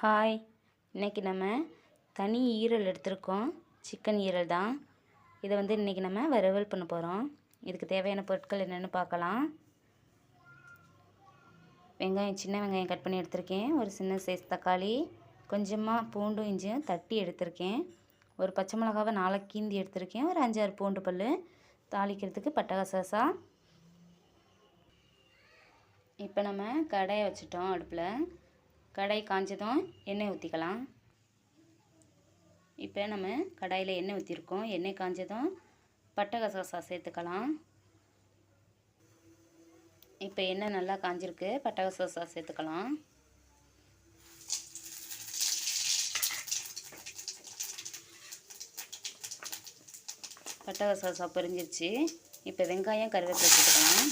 Hi, இன்றைக்கி நம்ம தனி ஈரல் எடுத்திருக்கோம். சிக்கன் ஈரல் தான். இதை இன்றைக்கி நம்ம வறுவல் பண்ண போகிறோம். இதுக்கு தேவையான பொருட்கள் என்னென்னு பார்க்கலாம். வெங்காயம், சின்ன வெங்காயம் கட் பண்ணி எடுத்திருக்கேன். ஒரு சின்ன சைஸ் தக்காளி, கொஞ்சமாக பூண்டும் இஞ்சியும் தட்டி எடுத்திருக்கேன். ஒரு பச்சை மிளகாவை 4 கீந்தி எடுத்திருக்கேன். ஒரு 5-6 பூண்டு பல், தாளிக்கிறதுக்கு பட்டை கசகசா. இப்போ நம்ம கடாயை வச்சுட்டோம். அடுப்பில் கடாய் காஞ்சதும் எண்ணெய் ஊற்றிக்கலாம். இப்போ நம்ம கடாயில் எண்ணெய் ஊற்றிருக்கோம். எண்ணெய் காஞ்சதும் பட்டை கசகசா சேர்த்துக்கலாம். இப்போ எண்ணெய் நல்லா காஞ்சிருக்கு. பட்டை கசகசா சேர்த்துக்கலாம். பட்டை கசகசா பொரிஞ்சிருச்சு. இப்போ வெங்காயம், கருவேப்பிலை சேர்த்துக்கலாம்.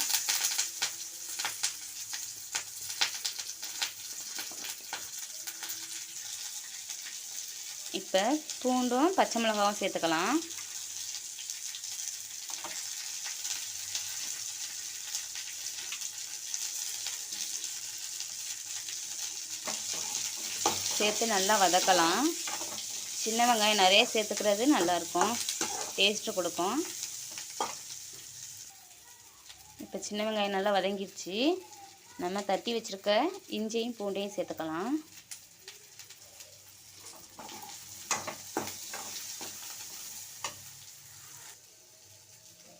இப்போ பூண்டும் பச்சை மிளகாவும் சேர்த்துக்கலாம். சேர்த்து நல்லா வதக்கலாம். சின்ன வெங்காயம் நிறைய சேர்த்துக்கிறது நல்லாயிருக்கும், டேஸ்ட்டு கொடுக்கும். இப்போ சின்ன வெங்காயம் நல்லா வதங்கிடுச்சு. நம்ம தட்டி வச்சுருக்க இஞ்சியும் பூண்டையும் சேர்த்துக்கலாம்.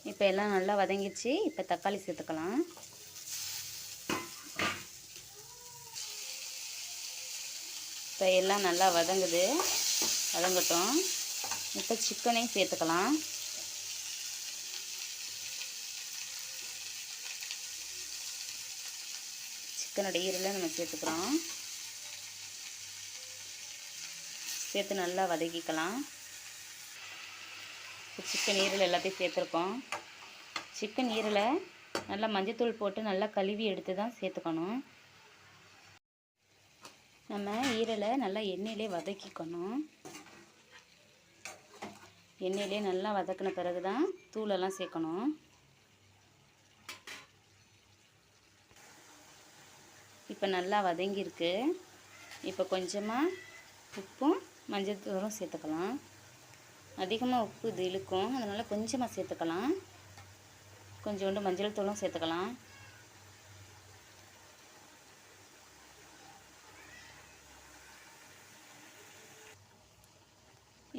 இப்போ எல்லாம் நல்லா வதங்கிடுச்சு. இப்போ தக்காளி சேர்த்துக்கலாம். இப்போ எல்லாம் நல்லா வதங்கட்டும். இப்போ சிக்கனையும் சேர்த்துக்கலாம். சிக்கனோட ஈரலை நம்ம சேர்த்துக்கிறோம். சேர்த்து நல்லா வதக்கிக்கலாம். சிக்கன் ஈரல் எல்லாத்தையும் சேர்த்துருக்கோம். சிக்கன் ஈரலை நல்லா மஞ்சத்தூள் போட்டு நல்லா கழுவி எடுத்து தான் சேர்த்துக்கணும். நம்ம ஈரலை நல்லா எண்ணெயிலே வதக்கிக்கணும். எண்ணெயிலே நல்லா வதக்கின பிறகு தான் தூளெல்லாம் சேர்க்கணும். இப்போ நல்லா வதங்கியிருக்கு. இப்போ கொஞ்சமாக உப்பும் மஞ்சத்தூளும் சேர்த்துக்கலாம். அதிகமாக உப்பு இது இழுக்கும், அதனால் கொஞ்சமாக சேர்த்துக்கலாம். கொஞ்சோண்டு மஞ்சள் தூளும் சேர்த்துக்கலாம்.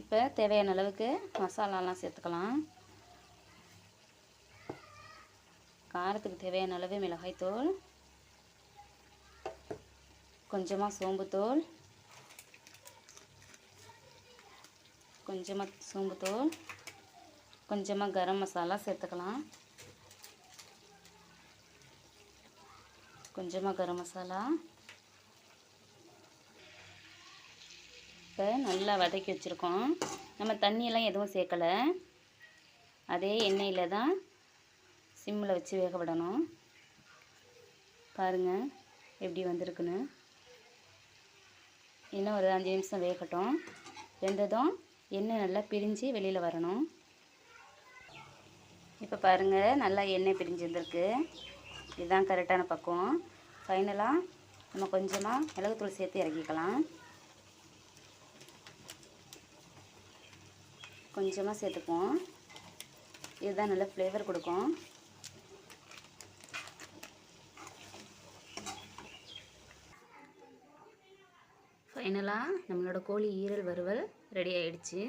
இப்போ தேவையான அளவுக்கு மசாலாலாம் சேர்த்துக்கலாம். காரத்துக்கு தேவையான அளவு மிளகாய்த்தூள், கொஞ்சமாக சோம்புத்தூள், கொஞ்சமாக கரம் மசாலா சேர்த்துக்கலாம். கொஞ்சமாக கரம் மசாலா. இப்போ நல்லா வதக்கி வச்சுருக்கோம். நம்ம தண்ணியெல்லாம் எதுவும் சேர்க்கலை. அதே எண்ணெயில் தான் சிம்மில் வச்சு வேக விடணும். பாருங்கள் எப்படி வந்திருக்குன்னு. இன்னும் ஒரு 5 நிமிஷம் வேகட்டும். வெந்ததும் எண்ணெய் நல்லா பிரிஞ்சு வெளியில் வரணும். இப்போ பாருங்கள் நல்லா எண்ணெய் பிரிஞ்சு வந்திருக்கு. இதுதான் கரெக்டான பக்குவம். ஃபைனலாக நம்ம கொஞ்சமாக மிளகுத்தூள் சேர்த்து இறக்கிக்கலாம். கொஞ்சமாக சேர்த்துக்குவோம். இதுதான் நல்ல ஃப்ளேவர் கொடுக்கும். ஃபைனலாக நம்மளோட கோழி ஈரல் வறுவல் ரெடி ஆயிடுச்சு.